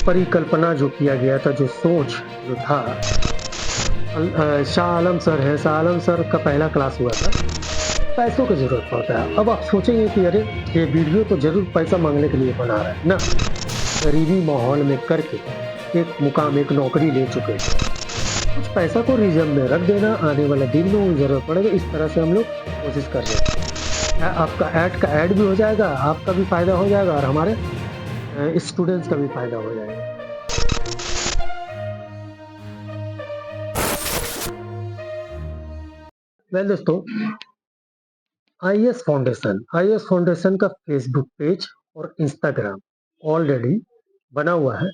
परिकल्पना जो किया गया था, जो सोच जो था, शाह आलम सर हैं, शाह आलम सर का पहला क्लास हुआ था। पैसों की ज़रूरत पड़ता है। अब आप सोचेंगे कि अरे! ये वीडियो तो ज़रूर पैसा माँगने के लिए बना रहा है। ना, गरीबी माहौल में करके एक मुकाम, एक नौकरी ले चुके हैं। कुछ पैसा को रिज़र्व में रख देना, आने वाला दिन में वो ज़रूरत पड़ेगा, इस तरह से हम लोग कोशिश कर रहे हैं। आपका ऐड का ऐड भी हो जाएगा, आपका भी फ़ायदा हो जाएगा और हमारे स्टूडेंट्स का भी फ़ायदा हो जाएगा। वेल दोस्तों, आईएएस फाउंडेशन का फेसबुक पेज और इंस्टाग्राम ऑलरेडी बना हुआ है।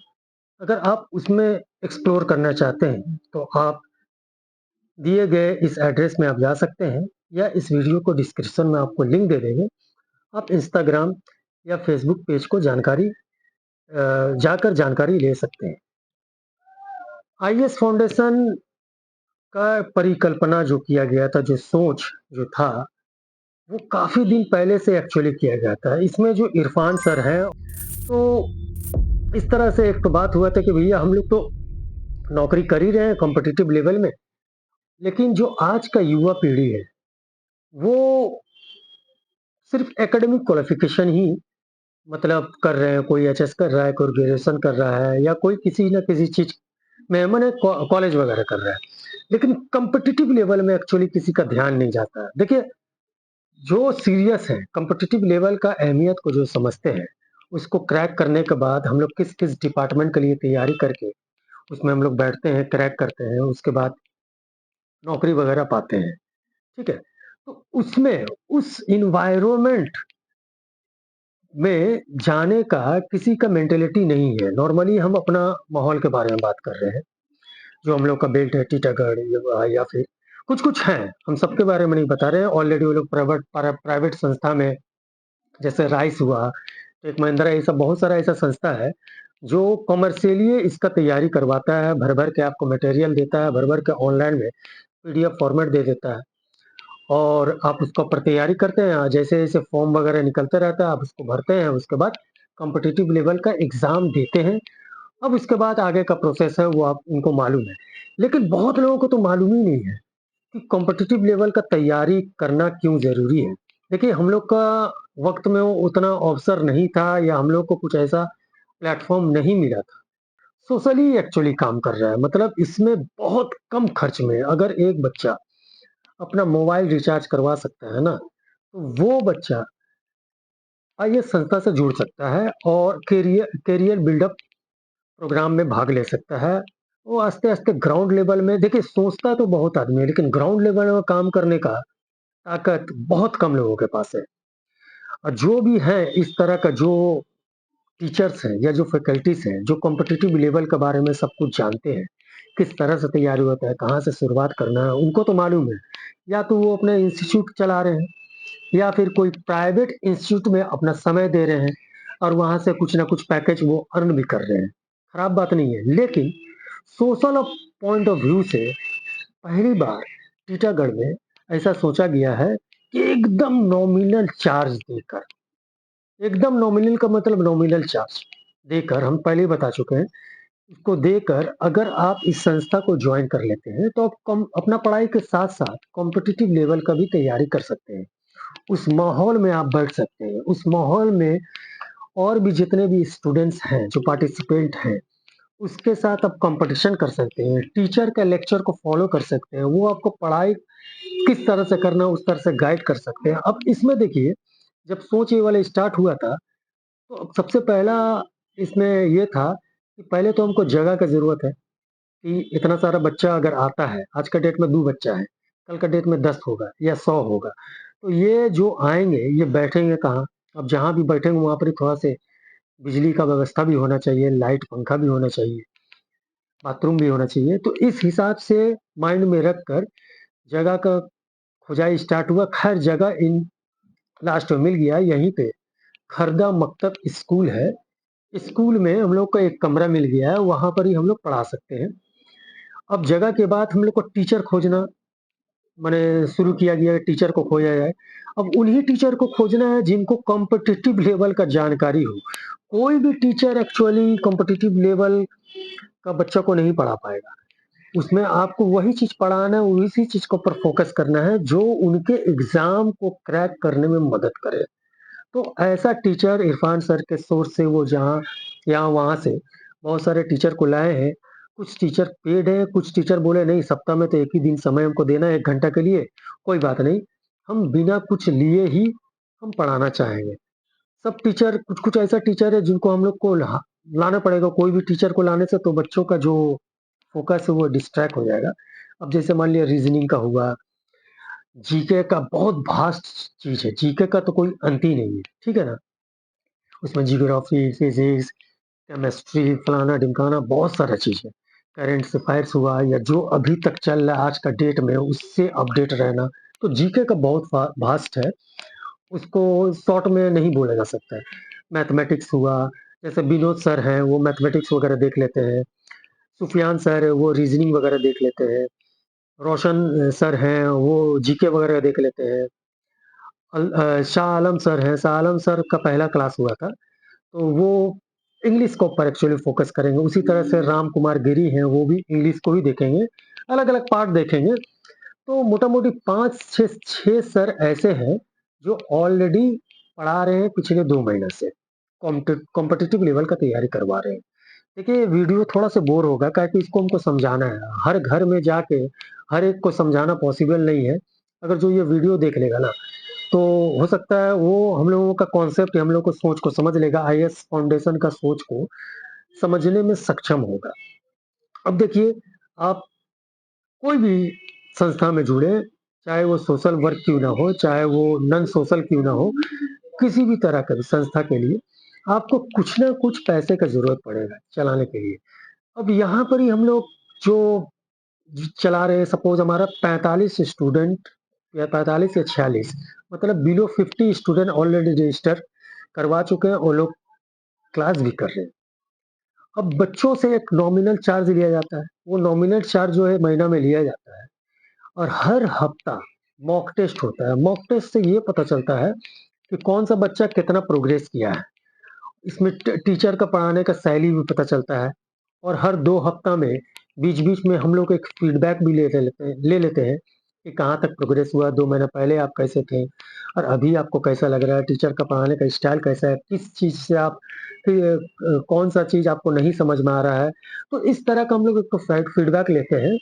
अगर आप उसमें एक्सप्लोर करना चाहते हैं, तो आप दिए गए इस एड्रेस में आप जा सकते हैं या इस वीडियो को डिस्क्रिप्शन में आपको लिंक दे देंगे। आप इंस्टाग्राम या फेसबुक पेज को जाकर जानकारी ले सकते हैं। आईएएस फाउंडेशन का परिकल्पना जो किया गया था, जो सोच जो था, वो काफ़ी दिन पहले से एक्चुअली किया गया था। इसमें जो इरफान सर हैं, तो इस तरह से एक तो बात हुआ था कि भैया हम लोग तो नौकरी कर ही रहे हैं कॉम्पिटिटिव लेवल में, लेकिन जो आज का युवा पीढ़ी है, वो सिर्फ़ एकेडमिक क्वालिफ़िकेशन ही मतलब कर रहे हैं। कोई एचएस कर रहा है, कोई ग्रेजुएशन कर रहा है या कोई किसी न किसी चीज़ में माने कॉलेज वगैरह कर रहा है। लेकिन कॉम्पिटिटिव लेवल में एक्चुअली किसी का ध्यान नहीं जाता है। देखिए, जो सीरियस है, कॉम्पिटिटिव लेवल का अहमियत को जो समझते हैं, उसको क्रैक करने के बाद हम लोग किस-किस डिपार्टमेंट के लिए तैयारी करके उसमें हम लोग बैठते हैं, क्रैक करते हैं, उसके बाद नौकरी वगैरह पाते हैं, ठीक है? तो उसमें उस एनवायरनमेंट में जाने का किसी का मेंटालिटी नहीं है। नॉर्मली हम अपना माहौल के बारे में बात कर रहे हैं, जो हम लोग का बेल्ट है, टीटागढ़ या फिर कुछ-कुछ हैं, हम सबके बारे में नहीं बता रहे हैं। ऑलरेडी वो लोग प्राइवेट संस्था में, जैसे राइस हुआ, टेक महिंद्रा, ये सब बहुत सारा ऐसा संस्था है, जो कमर्शियली इसका तैयारी करवाता है, भर-भर के आपको मटेरियल देता है, भर-भर के ऑनलाइन में पीडीएफ फॉर्मेट दे देता है और आप उसका ऊपर तैयारी करते हैं। जैसे-जैसे फॉर्म वगैरह निकलता रहता है, आप उसको भरते हैं, उसके बाद कॉम्पिटिटिव लेवल का एग्ज़ाम देते हैं। अब उसके बाद आगे का प्रोसेस है, वो आप उनको मालूम है। लेकिन बहुत लोगों को तो मालूम ही नहीं है कि कॉम्पिटिटिव लेवल का तैयारी करना क्यों ज़रूरी है। देखिए, हम लोग का वक़्त में वो उतना अवसर नहीं था या हम लोग को कुछ ऐसा प्लेटफ़ॉर्म नहीं मिला था। सोशली एक्चुअली काम कर रहा है, मतलब इसमें बहुत कम खर्च में अगर एक बच्चा अपना मोबाइल रिचार्ज करवा सकता है ना, तो वो बच्चा आईएएस संस्था से जुड़ सकता है और करियर बिल्डअप प्रोग्राम में भाग ले सकता है। वो आस्ते-आस्ते ग्राउंड लेवल में, देखिए, सोचता तो बहुत आदमी है, लेकिन ग्राउंड लेवल में काम करने का ताकत बहुत कम लोगों के पास है। और जो भी है इस तरह का, जो टीचर्स हैं या जो फैकल्टीज़ हैं, जो कॉम्पिटिटिव लेवल के बारे में सब कुछ जानते हैं, किस तरह से तैयारी होता है, कहाँ से शुरुआत करना है, उनको तो मालूम है। या तो वो अपने इंस्टीट्यूट चला रहे हैं या फिर कोई प्राइवेट इंस्टीट्यूट में अपना समय दे रहे हैं और वहाँ से कुछ ना कुछ पैकेज वो अर्न भी कर रहे हैं। खराब बात नहीं है, लेकिन सोशल पॉइंट ऑफ व्यू से पहली बार टीटागढ़ में ऐसा सोचा गया है कि एकदम नॉमिनल चार्ज देकर, एकदम नॉमिनल का मतलब नॉमिनल चार्ज देकर, हम पहले ही बता चुके हैं, इसको देकर अगर आप इस संस्था को जॉइन कर लेते हैं, तो आप कम अपना पढ़ाई के साथ-साथ कॉम्पिटिटिव लेवल का भी तैयारी कर सकते हैं। उस माहौल में आप बैठ सकते हैं, उस माहौल में और भी जितने भी स्टूडेंट्स हैं, जो पार्टिसिपेंट हैं, उसके साथ आप कॉम्पिटिशन कर सकते हैं, टीचर के लेक्चर को फ़ॉलो कर सकते हैं, वो आपको पढ़ाई किस तरह से करना है, उस तरह से गाइड कर सकते हैं। अब इसमें देखिए, जब सोच ये वाला स्टार्ट हुआ था, तो सबसे पहला इसमें ये था कि पहले तो हमको जगह की ज़रूरत है कि इतना सारा बच्चा अगर आता है, आज का डेट में 2 बच्चा है, कल का डेट में 10 होगा या 100 होगा, तो ये जो आएँगे, ये बैठेंगे कहाँ? अब जहाँ भी बैठेंगे वहाँ पर ही थोड़ा-से बिजली का व्यवस्था भी होना चाहिए, लाइट, पंखा भी होना चाहिए, बाथरूम भी होना चाहिए। तो इस हिसाब से माइंड में रखकर जगह का खुदाई स्टार्ट हुआ। ख़ैर, जगह इन लास्ट में मिल गया यहीं पे, खरदा मकतब स्कूल है। स्कूल में हम लोग को एक कमरा मिल गया है, वहाँ पर ही हम लोग पढ़ा सकते हैं। अब जगह के बाद हम लोग को टीचर खोजना, माने शुरू किया गया है टीचर को खोजा जाए। अब उन्हीं टीचर को खोजना है जिनको कॉम्पिटिटिव लेवल का जानकारी हो। कोई भी टीचर एक्चुअली कॉम्पिटिटिव लेवल का बच्चा को नहीं पढ़ा पाएगा। उसमें आपको वही चीज़ पढ़ाना है, उसी चीज़ के ऊपर फ़ोकस करना है जो उनके एग्ज़ाम को क्रैक करने में मदद करे। तो ऐसा टीचर इरफान सर के सोर्स से वो जहाँ यहाँ-वहाँ से बहुत सारे टीचर को लाए हैं। कुछ टीचर पेड हैं, कुछ टीचर बोले नहीं सप्ताह में तो 1 ही दिन समय हमको देना है 1 घंटा के लिए, कोई बात नहीं, हम बिना कुछ लिए ही हम पढ़ाना चाहेंगे। सब टीचर कुछ-कुछ ऐसा टीचर है जिनको हम लोग को लाना पड़ेगा, कोई भी टीचर को लाने से तो बच्चों का जो फ़ोकस है वो डिस्ट्रैक्ट हो जाएगा। अब जैसे मान लिया रीज़निंग का हुआ, जीके का बहुत वास्ट चीज़ है, जीके का तो कोई अंत ही नहीं है, ठीक है ना? उसमें ज्योग्राफी, फिज़िक्स, केमिस्ट्री, फलाना-ढिमकाना बहुत सारा चीज़ है। करंट अफेयर्स हुआ या जो अभी तक चल रहा है आज का डेट में उससे अपडेट रहना, तो जीके का बहुत वास्ट है, उसको शॉर्ट में नहीं बोला जा सकता है। मैथमेटिक्स हुआ, जैसे विनोद सर हैं, वो मैथमेटिक्स वगैरह देख लेते हैं, सुफियान सर वो रीज़निंग वगैरह देख लेते हैं, रोशन सर हैं, वो जीके वगैरह देख लेते हैं। शाह आलम सर हैं, शाह आलम सर का पहला क्लास हुआ था, तो वो इंग्लिश के ऊपर एक्चुअली फ़ोकस करेंगे। उसी तरह से राम कुमार गिरी हैं, वो भी इंग्लिश को ही देखेंगे, अलग-अलग पार्ट देखेंगे। तो मोटा-मोटी 5-6 सर ऐसे हैं, जो ऑलरेडी पढ़ा रहे हैं पिछले 2 महीने से, कॉम्पिटिटिव लेवल का तैयारी करवा रहे हैं। देखिए, वीडियो थोड़ा-सा बोर होगा काहे कि इसको हमको समझाना है। हर घर में जाके हर एक को समझाना पॉसिबल नहीं है। अगर जो ये वीडियो देख लेगा ना, तो हो सकता है वो हम लोगों का कॉन्सेप्ट, हम लोग को सोच को समझ लेगा, आईएएस फाउंडेशन का सोच को समझने में सक्षम होगा। अब देखिए, आप कोई भी संस्था में जुड़े, चाहे वो सोशल वर्क क्यों ना हो, चाहे वो नॉन सोशल क्यों ना हो, किसी भी तरह का भी संस्था के लिए आपको कुछ ना कुछ पैसे का ज़रूरत पड़ेगा चलाने के लिए। अब यहाँ पर ही हम लोग जो चला रहे हैं, सपोज़ हमारा 45 स्टूडेंट या 45 या 46 मतलब बिलो 50 स्टूडेंट ऑलरेडी रजिस्टर करवा चुके हैं, वो लोग क्लास भी कर रहे हैं। अब बच्चों से एक नॉमिनल चार्ज लिया जाता है, वो नॉमिनल चार्ज जो है महीना में लिया जाता है और हर हफ्ता मॉक टेस्ट होता है। मॉक टेस्ट से ये पता चलता है कि कौन-सा बच्चा कितना प्रोग्रेस किया है। इसमें टीचर का पढ़ाने का शैली भी पता चलता है और हर 2 हफ्ता में बीच-बीच में हम लोग एक फीडबैक भी ले लेते हैं कि कहाँ तक प्रोग्रेस हुआ, 2 महीने पहले आप कैसे थे और अभी आपको कैसा लग रहा है, टीचर का पढ़ाने का स्टाइल कैसा है, किस चीज़ से आप कौन-सा चीज़ आपको नहीं समझ में आ रहा है। तो इस तरह का हम लोग एक फीडबैक लेते हैं।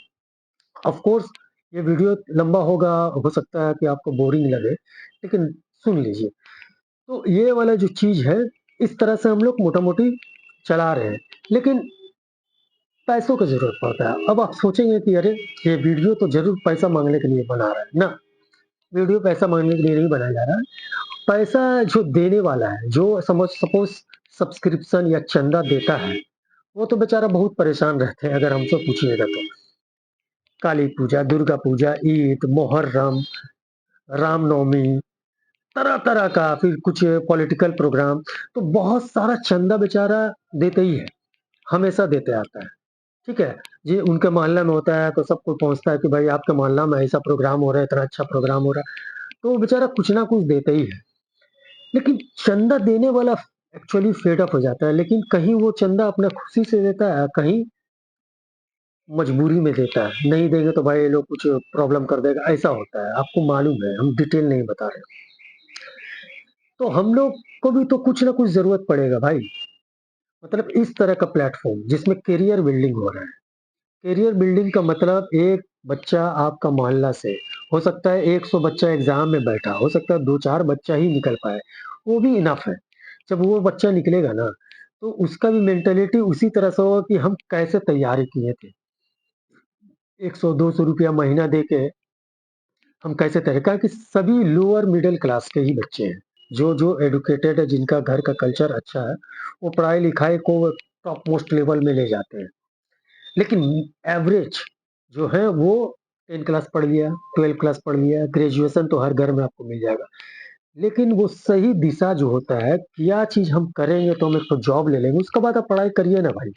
ऑफ कोर्स ये वीडियो लंबा होगा, हो सकता है कि आपको बोरिंग लगे, लेकिन सुन लीजिए। तो ये वाला जो चीज़ है, इस तरह से हम लोग मोटा-मोटी चला रहे हैं, लेकिन पैसों की ज़रूरत पड़ता है। अब आप सोचेंगे कि अरे! ये वीडियो तो ज़रूर पैसा माँगने के लिए बना रहा है। ना, वीडियो पैसा माँगने के लिए नहीं बनाया जा रहा है। पैसा जो देने वाला है, जो सपोज़ सब्सक्रिप्शन या चंदा देता है, वो तो बेचारा बहुत परेशान रहते हैं अगर हमसे पूछिएगा तो। काली पूजा, दुर्गा पूजा, ईद, मुहर्रम, रामनवमी, तरह-तरह का फिर कुछ पॉलिटिकल प्रोग्राम, तो बहुत सारा चंदा बेचारा देते ही है, हमेशा देते आता है। ठीक है? जी, उनके मोहल्ले में होता है तो सबको पहुँचता है कि भाई आपके मोहल्ला में ऐसा प्रोग्राम हो रहा है, इतना अच्छा प्रोग्राम हो रहा है, तो वो बेचारा कुछ ना कुछ देता ही है। लेकिन चंदा देने वाला एक्चुअली फेड अप हो जाता है, लेकिन कहीं वो चंदा अपना खुशी से देता है, कहीं मजबूरी में देता है। नहीं देंगे तो भाई ये लोग कुछ प्रॉब्लम कर देगा, ऐसा होता है। आपको मालूम है, हम डिटेल नहीं बता रहे। तो हम लोग को भी तो कुछ ना कुछ ज़रूरत पड़ेगा भाई। मतलब इस तरह का प्लेटफ़ॉर्म जिसमें करियर बिल्डिंग हो रहा है। करियर बिल्डिंग का मतलब एक बच्चा आपका मोहल्ला से, हो सकता है 100 बच्चा एग्ज़ाम में बैठा, हो सकता है 2-4 बच्चा ही निकल पाए, वो भी इनफ है। जब वो बच्चा निकलेगा ना, तो उसका भी मेंटालिटी उसी तरह से होगा कि हम कैसे तैयारी किए थे। 100-200 रुपया महीना देके हम कैसे तैयार कि सभी लोअर मिडल क्लास के ही बच्चे हैं। जो एजुकेटेड है, जिनका घर का कल्चर अच्छा है, वो पढ़ाई-लिखाई को टॉप मोस्ट लेवल में ले जाते हैं। लेकिन एवरेज जो है वो 10 क्लास पढ़ लिया, 12 क्लास पढ़ लिया, ग्रेजुएशन तो हर घर में आपको मिल जाएगा। लेकिन वो सही दिशा जो होता है, क्या चीज़ हम करेंगे तो हम एक तो जॉब ले लेंगे, उसके बाद आप पढ़ाई करिए ना भाई।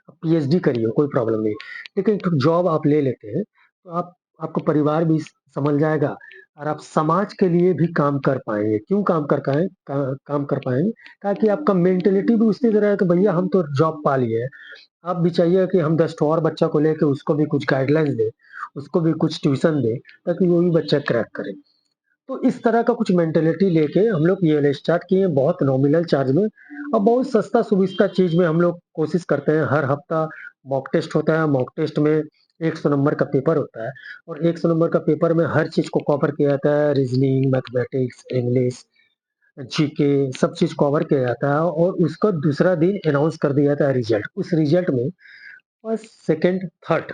आप पीएचडी करिए, कोई प्रॉब्लम नहीं। लेकिन एक जॉब आप ले लेते हैं, तो आप आपका परिवार भी संभल जाएगा और आप समाज के लिए भी काम कर पाएँगे। क्यों काम कर पाएँ काम कर पाएँगे? ताकि आपका मेंटालिटी भी उसी तरह है कि भैया हम तो जॉब पा लिए हैं। आप भी चाहिए कि हम 10 ठो और बच्चा को लेके उसको भी कुछ गाइडलाइंस दें, उसको भी कुछ ट्यूशन दें, ताकि वो भी बच्चा क्रैक करे। तो इस तरह का कुछ मेंटालिटी लेके हम लोग ये वाला स्टार्ट किए हैं बहुत नॉमिनल चार्ज में और बहुत सस्ता सुविस्ता चीज़ में हम लोग कोशिश करते हैं। हर हफ्ता मॉक टेस्ट होता है, मॉक टेस्ट में 100 नंबर का पेपर होता है और 100 नंबर का पेपर में हर चीज़ को कवर किया जाता है, रीज़निंग, मैथमेटिक्स, इंग्लिश, जीके सब चीज़ कवर किया जाता है और उसका दूसरा दिन अनाउंस कर दिया जाता है रिज़ल्ट। उस रिज़ल्ट में फर्स्ट, सेकंड, थर्ड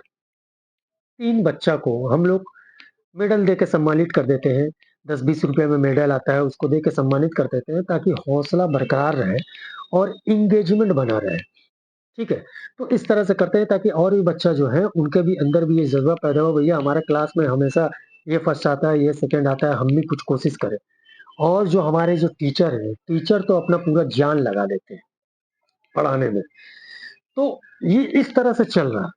3 बच्चा को हम लोग मेडल देके सम्मानित कर देते हैं। 10-20 रुपए में मेडल आता है, उसको देके सम्मानित कर देते हैं ताकि हौसला बरकरार रहे और एंगेजमेंट बना रहे, ठीक है? तो इस तरह से करते हैं ताकि और भी बच्चा जो है उनके भी अंदर भी ये जज़्बा पैदा हो भैया हमारे क्लास में हमेशा ये फर्स्ट आता है, ये सेकंड आता है, हम भी कुछ कोशिश करें। और जो हमारे जो टीचर हैं, टीचर तो अपना पूरा जान लगा देते हैं पढ़ाने में। तो ये इस तरह से चल रहा है।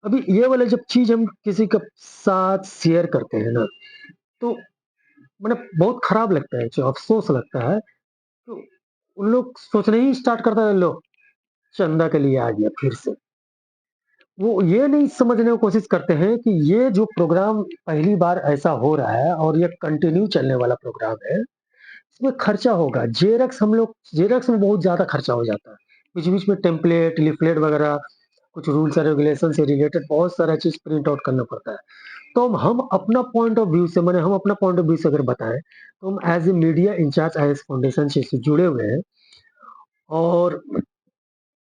अभी ये वाला जब चीज़ हम किसी के साथ शेयर करते हैं ना, तो मतलब बहुत खराब लगता है, जो अफ़सोस लगता है, तो उन लोग सोचना ही स्टार्ट करता है, लो चंदा के लिए आ गया फिर से। वो ये नहीं समझने की कोशिश करते हैं कि ये जो प्रोग्राम पहली बार ऐसा हो रहा है और ये कंटिन्यू चलने वाला प्रोग्राम है, इसमें खर्चा होगा। जेरॉक्स में बहुत ज़्यादा खर्चा हो जाता है। बीच-बीच में टेम्पलेट, लीफलेट वगैरह, कुछ रूल्स एंड रेगुलेशन से रिलेटेड बहुत सारा चीज़ प्रिंट आउट करना पड़ता है। तो हम अपना पॉइंट ऑफ व्यू से माने हम अपना पॉइंट ऑफ व्यू से अगर बताएँ, तो हम as a media incharge IAS foundation से जुड़े हुए हैं और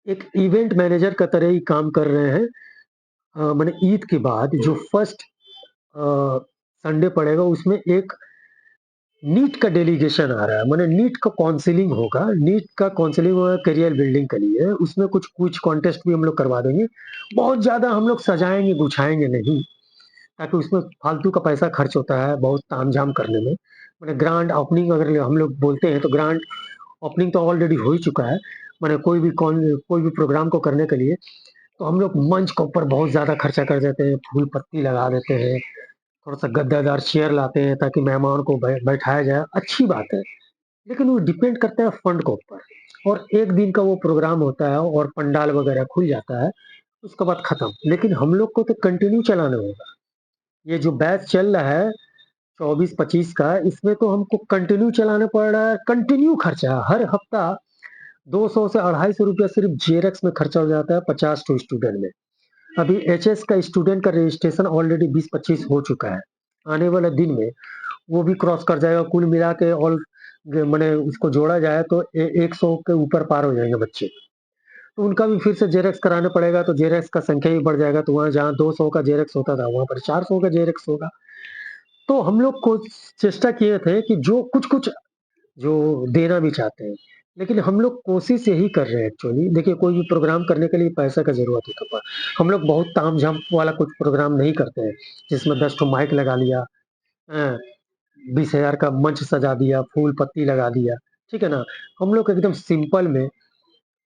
एक इवेंट मैनेजर की तरह ही काम कर रहे हैं। माने ईद के बाद जो फर्स्ट अ, संडे पड़ेगा उसमें एक नीट का डेलीगेशन आ रहा है। माने नीट का काउंसलिंग होगा, नीट का काउंसलिंग होगा करियर बिल्डिंग के लिए। उसमें कुछ क्विज़ कॉन्टेस्ट भी हम लोग करवा देंगे। बहुत ज़्यादा हम लोग सजाएँगे, गुछाएँगे नहीं। ताकि उसमें फालतू का पैसा खर्च होता है बहुत तामझाम करने में। माने ग्रैंड ओपनिंग अगर हम लोग बोलते हैं तो ग्रैंड ओपनिंग तो ऑलरेडी हो ही चुका है। माने कोई भी प्रोग्राम को करने के लिए तो हम लोग मंच के ऊपर बहुत ज़्यादा खर्चा कर देते हैं, फूल पत्ती लगा देते हैं, थोड़ा-सा गद्देदार चेयर लाते हैं ताकि मेहमान को बैठाया जाए, अच्छी बात है। लेकिन वो डिपेंड करता है फंड के ऊपर और 1 दिन का वो प्रोग्राम होता है और पंडाल वगैरह खुल जाता है, उसके बाद खत्म। लेकिन हम लोग को तो कंटिन्यू चलाना होगा। ये जो बैच चल रहा है 24-25 का, इसमें तो हमको कंटिन्यू चलाना पड़ रहा है, कंटिन्यू खर्चा है। हर हफ्ता 200 से ₹250 सिर्फ़ जेरॉक्स में खर्चा हो जाता है 50 टू स्टूडेंट में। अभी एचएस का स्टूडेंट का रजिस्ट्रेशन ऑलरेडी 20-25 हो चुका है। आने वाले दिन में वो भी क्रॉस कर जाएगा, कुल मिला के ऑल ग माने उसको जोड़ा जाए तो 100 के ऊपर पार हो जाएँगे बच्चे। तो उनका भी फिर से जेरॉक्स कराना पड़ेगा, तो जेरॉक्स का संख्या भी बढ़ जाएगा, तो वहाँ जहाँ 200 का जेरॉक्स होता था, वहाँ पर 400 का जेरॉक्स होगा। तो हम लोग को चेष्टा किए थे कि जो कुछ-कुछ जो देना भी चाहते हैं, लेकिन हम लोग कोशिश यही कर रहे हैं एक्चुअली। देखिए, कोई भी प्रोग्राम करने के लिए पैसा का ज़रूरत होता है। हम लोग बहुत तामझाम वाला कुछ प्रोग्राम नहीं करते हैं, जिसमें 10 ठो माइक लगा लिया, हैं, 20,000 का मंच सजा दिया, फूल पत्ती लगा दिया, ठीक है ना? हम लोग एकदम सिंपल में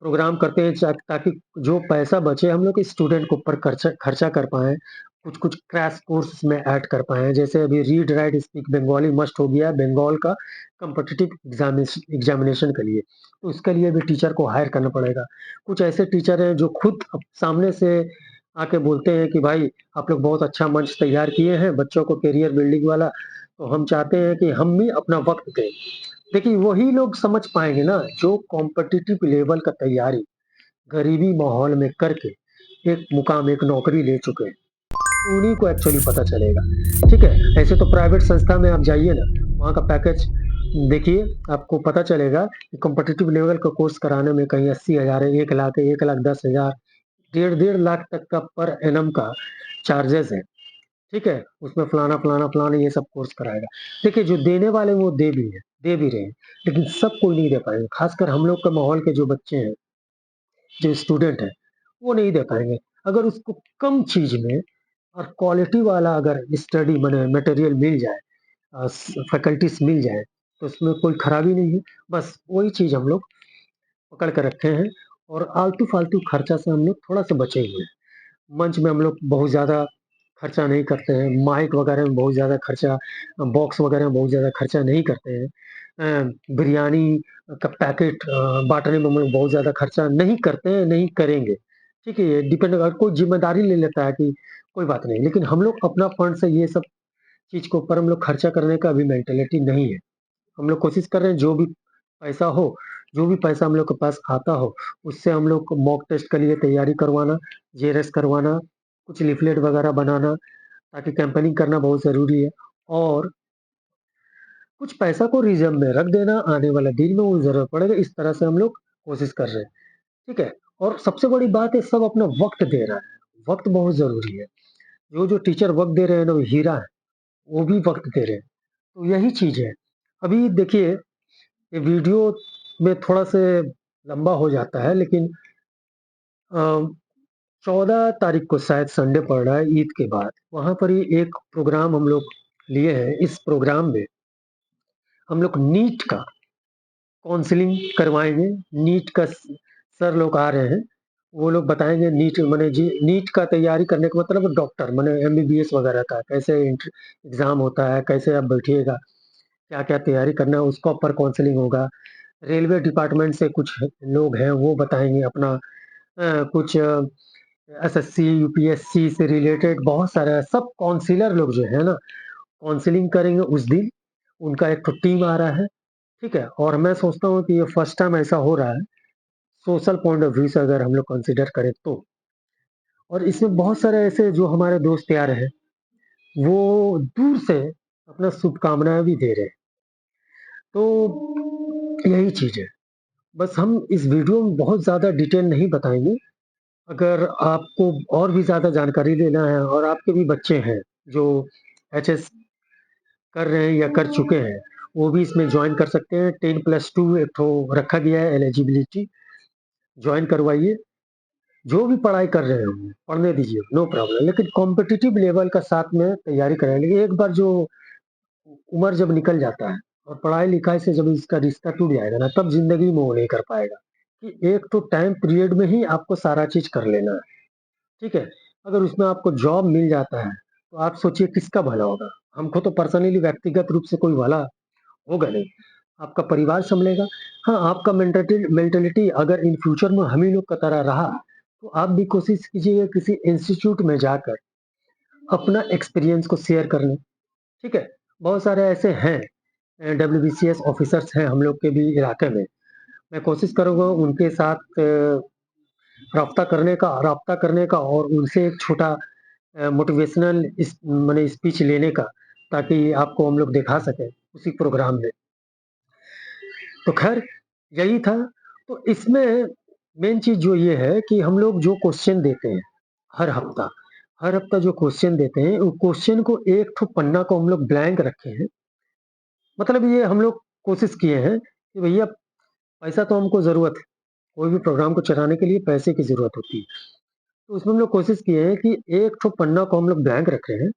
प्रोग्राम करते हैं ताकि जो पैसा बचे हम लोग स्टूडेंट के ऊपर खर्चा खर्चा कर पाएँ, कुछ-कुछ क्रैश कोर्स में ऐड कर पाएँ। जैसे अभी read, right, speak Bengali must हो गया है बंगाल का कॉम्पिटिटिव एग्ज़ामिनेशन के लिए। तो उसके लिए भी टीचर को हायर करना पड़ेगा। कुछ ऐसे टीचर हैं जो खुद सामने से आके बोलते हैं कि भाई आप लोग बहुत अच्छा मंच तैयार किए हैं बच्चों को करियर बिल्डिंग वाला, तो हम चाहते हैं कि हम भी अपना वक़्त दें। देखिए, वही लोग समझ पाएँगे ना जो कॉम्पिटिटिव लेवल का तैयारी गरीबी माहौल में करके एक मुकाम, एक नौकरी ले चुके हैं, उन्हीं को एक्चुअली पता चलेगा, ठीक है? ऐसे तो प्राइवेट संस्था में आप जाइए ना, वहाँ का पैकेज देखिए, आपको पता चलेगा कि कॉम्पिटिटिव लेवल का कोर्स कराने में कहीं 80,000 है, 1 लाख है, 1,10,000, डेढ़ लाख तक का पर एनम का चार्जेज़ है। ठीक है? उसमें फलाना ये सब कोर्स कराएगा। देखिए जो देने वाले हैं वो दे भी रहे हैं, लेकिन सब कोई नहीं दे पाएँगे। ख़ासकर हम लोग के माहौल के जो बच्चे हैं, जो स्टूडेंट हैं, वो नहीं दे पाएँगे। अगर उसको कम चीज़ में और क्वालिटी वाला अगर स्टडी माने मटेरियल मिल जाए फैकल्टीज़ मिल जाएँ, तो उसमें कोई खराबी नहीं है। बस वही चीज़ हम लोग पकड़ के रखे हैं और आलतू-फालतू खर्चा से हम लोग थोड़ा-सा बचे हुए हैं। मंच में हम लोग बहुत ज़्यादा खर्चा नहीं करते हैं, माइक वगैरह में बहुत ज़्यादा खर्चा, बॉक्स वगैरह में बहुत ज़्यादा खर्चा नहीं करते हैं। बिरयानी का पैकेट बाँटने में हम लोग बहुत ज़्यादा खर्चा नहीं करते हैं, नहीं करेंगे। ठीक है? ये डिपेंड, अगर कोई ज़िम्मेदारी ले लेता है कि कोई बात नहीं, लेकिन हम लोग अपना फंड से ये सब चीज़ के ऊपर हम लोग खर्चा करने का अभी मेंटालिटी नहीं है। हम लोग कोशिश कर रहे हैं जो भी पैसा हो, जो भी पैसा हम लोग के पास आता हो, उससे हम लोग को मॉक टेस्ट के लिए तैयारी करवाना, जेआरएस करवाना, कुछ लीफलेट वगैरह बनाना, ताकि कैंपेनिंग करना बहुत ज़रूरी है, और कुछ पैसा को रिज़र्व में रख देना, आने वाला दिन में वो ज़रूरत पड़ेगा, इस तरह से हम लोग कोशिश कर रहे हैं, ठीक है? और सबसे बड़ी बात है, सब अपना वक़्त दे रहा है, वक़्त बहुत ज़रूरी है। जो टीचर वक़्त दे रहे हैं ना, वो हीरा है, वो भी वक़्त दे रहे हैं, तो यही चीज़ है। अभी देखिए, ये वीडियो में थोड़ा-से लंबा हो जाता है, लेकिन अ, 14 तारीख को शायद संडे पड़ रहा है, ईद के बाद, वहाँ पर ही एक प्रोग्राम हम लोग लिए हैं। इस प्रोग्राम में हम लोग नीट का काउंसलिंग करवाएँगे। नीट का सर लोग आ रहे हैं, वो लोग बताएँगे नीट माने जी, नीट का तैयारी करने का मतलब डॉक्टर माने एमबीबीएस वगैरह का कैसे एग्ज़ाम होता है, कैसे आप बैठिएगा, क्या-क्या तैयारी करना है, उसका ऊपर काउंसलिंग होगा। रेलवे डिपार्टमेंट से कुछ लोग हैं, वो बताएँगे अपना कुछ एसएससी, यूपीएससी से रिलेटेड बहुत सारे सब काउंसलर लोग जो है ना, काउंसलिंग करेंगे उस दिन। उनका एक तो टीम आ रहा है, ठीक है? और मैं सोचता हूँ कि ये फर्स्ट टाइम ऐसा हो रहा है, सोशल पॉइंट ऑफ व्यू से अगर हम लोग कंसीडर करें तो। और इसमें बहुत सारे ऐसे जो हमारे दोस्त यार हैं, वो दूर से अपना शुभकामनाएँ भी दे रहे हैं। तो यही चीज़ है। बस हम इस वीडियो में बहुत ज़्यादा डिटेल नहीं बताएँगे। अगर आपको और भी ज़्यादा जानकारी लेना है और आपके भी बच्चे हैं जो एचएस कर रहे हैं या कर चुके हैं, वो भी इसमें जॉइन कर सकते हैं। 10+2 एक ठो रखा गया है एलिजिबिलिटी, जॉइन करवाइए। जो भी पढ़ाई कर रहे हो, पढ़ने दीजिए, नो प्रॉब्लम, लेकिन कॉम्पिटिटिव लेवल का साथ में तैयारी कराएँ। लेकिन एक बार जो उम्र जब निकल जाता है और पढ़ाई-लिखाई से जब इसका रिश्ता टूट जाएगा ना, तब ज़िंदगी में वो नहीं कर पाएगा, कि एक तो टाइम पीरियड में ही आपको सारा चीज़ कर लेना है। ठीक है? अगर उसमें आपको जॉब मिल जाता है, तो आप सोचिए किसका भला होगा? हमको तो पर्सनली व्यक्तिगत रूप से कोई भला होगा नहीं। आपका परिवार सँभलेगा। हाँ, आपका मेंटालिटी अगर इन फ्यूचर में हम ही लोग की तरह रहा, तो आप भी कोशिश कीजिए किसी इंस्टीट्यूट में जाकर अपना एक्सपीरियंस को शेयर करने, ठीक है? बहुत सारे ऐसे हैं डब्ल्यूबीसीएस ऑफिसर्स हैं हम लोग के भी इलाके में। मैं कोशिश करूँगा उनके साथ राब्ता करने का और उनसे एक छोटा मोटिवेशनल इस माने स्पीच लेने का, ताकि आपको हम लोग दिखा सकें उसी प्रोग्राम में। तो ख़ैर यही था। तो इसमें मेन चीज़ जो ये है कि हम लोग जो क्वेश्चन देते हैं हर हफ़्ता, हर हफ़्ता जो क्वेश्चन देते हैं, वो क्वेश्चन को एक ठो पन्ना को हम लोग ब्लैंक रखे हैं। मतलब ये हम लोग कोशिश किए हैं कि भैया पैसा तो हमको ज़रूरत है, कोई भी प्रोग्राम को चलाने के लिए पैसे की ज़रूरत होती है। तो उसमें हम लोग कोशिश किए हैं कि एक ठो पन्ना को हम लोग ब्लैंक रखे हैं।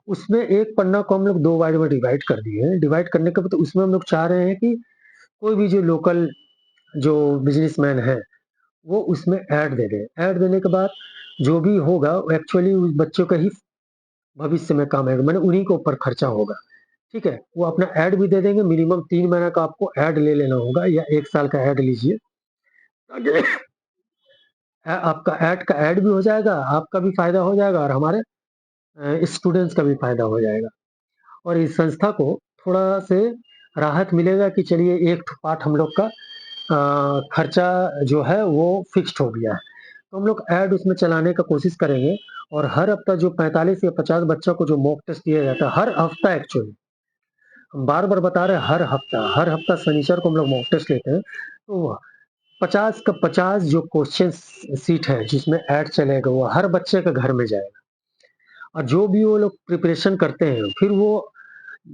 उसमें एक पन्ना को हम लोग 2 बार में डिवाइड कर दिए हैं। डिवाइड करने के बाद तो उसमें हम लोग चाह रहे हैं कि कोई भी जो लोकल जो बिज़नेसमैन है, वो उसमें ऐड दे दे। ऐड देने के बाद जो भी होगा वो एक्चुअली उस बच्चों का ही भविष्य में काम आएगा, माने उन्हीं के ऊपर खर्चा होगा, ठीक है? वो अपना ऐड भी दे देंगे, मिनिमम 3 महीने का आपको ऐड ले लेना होगा या 1 साल का ऐड लीजिए। ताकि आपका ऐड का ऐड भी हो जाएगा, आपका भी फ़ायदा हो जाएगा और हमारे स्टूडेंट्स का भी फ़ायदा हो जाएगा। और इस संस्था को थोड़ा से राहत मिलेगा कि चलिए एक ठो पार्ट हम लोग का खर्चा जो है वो फिक्स्ड हो गया है। तो हम लोग ऐड उसमें चलाने का कोशिश करेंगे और हर हफ्ता जो 45 या 50 बच्चों को जो मॉक टेस्ट दिया जाता है, हर हफ्ता एक्चुअली, हम बार-बार बता रहे हैं हर हफ्ता शनिवार को हम लोग मॉक टेस्ट लेते हैं। तो 50 का 50 जो क्वेश्चन सीट है जिसमें ऐड चलेगा, वो हर बच्चे के घर में जाएगा। और जो भी वो लोग प्रिपरेशन करते हैं, फिर वो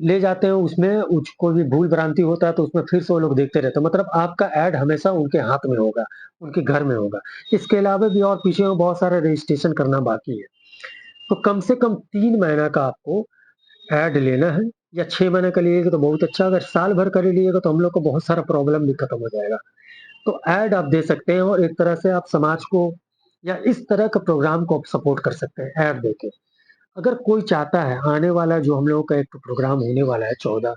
ले जाते हैं उसमें कोई भी भूल-भ्रांति होता है तो उसमें फिर से वो लोग देखते रहते हैं। मतलब आपका ऐड हमेशा उनके हाथ में होगा, उनके घर में होगा। इसके अलावा भी और पीछे में बहुत सारा रजिस्ट्रेशन करना बाकी है। तो कम से कम 3 महीना का आपको ऐड लेना है, या 6 महीने का लीजिएगा तो बहुत अच्छा, अगर साल भर का लीजिएगा तो हम लोग को बहुत सारा प्रॉब्लम भी खत्म हो जाएगा। तो ऐड आप दे सकते हैं और एक तरह से आप समाज को या इस तरह के प्रोग्राम को आप सपोर्ट कर सकते हैं ऐड देके। अगर कोई चाहता है आने वाला जो हम लोगों का एक प्रोग्राम होने वाला है 14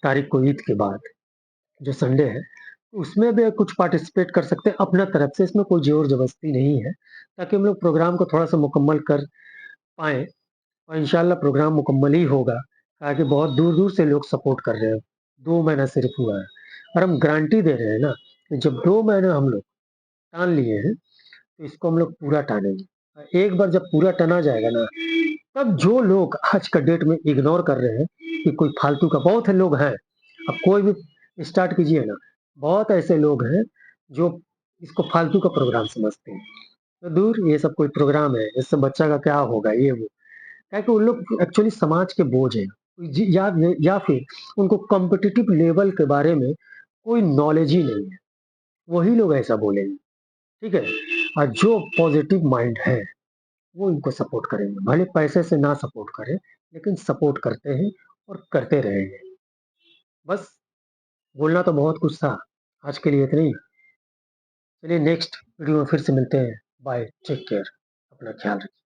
तारीख को ईद के बाद, जो संडे है, उसमें भी कुछ पार्टिसिपेट कर सकते हैं अपना तरफ से, इसमें कोई ज़ोर-ज़बरदस्ती नहीं है, ताकि हम लोग प्रोग्राम को थोड़ा-सा मुकम्मल कर पाएँ और इंशाअल्लाह प्रोग्राम मुकम्मल ही होगा, ताकि बहुत दूर-दूर से लोग सपोर्ट कर रहे हैं। 2 महीना सिर्फ़ हुआ है और हम गारंटी दे रहे हैं ना, कि जब 2 महीना हम लोग ठान लिए हैं, तो इसको हम लोग पूरा टानेंगे। एक बार जब पूरा टना जाएगा ना, तब जो लोग आज का डेट में इग्नोर कर रहे हैं कि कोई फालतू का बहुत है लोग हैं, अब कोई भी स्टार्ट कीजिए ना, बहुत ऐसे लोग हैं जो इसको फालतू का प्रोग्राम समझते हैं। तो दूर ये सब कोई प्रोग्राम है, इससे बच्चा का क्या होगा ये वो। क्या है कि उन लोग एक्चुअली समाज के बोझ हैं। या फिर उनको कॉम्पिटिटिव लेवल के बारे में कोई नॉलेज ही नहीं है, वही लोग ऐसा बोलेंगे, ठीक है? और जो पॉजिटिव माइंड है, वो इनको सपोर्ट करेंगे। भले पैसे से ना सपोर्ट करें, लेकिन सपोर्ट करते हैं और करते रहेंगे। बस बोलना तो बहुत कुछ था, आज के लिए इतना ही। चलिए नेक्स्ट वीडियो में फिर से मिलते हैं। बाय, टेक केयर, अपना ख्याल रखिए।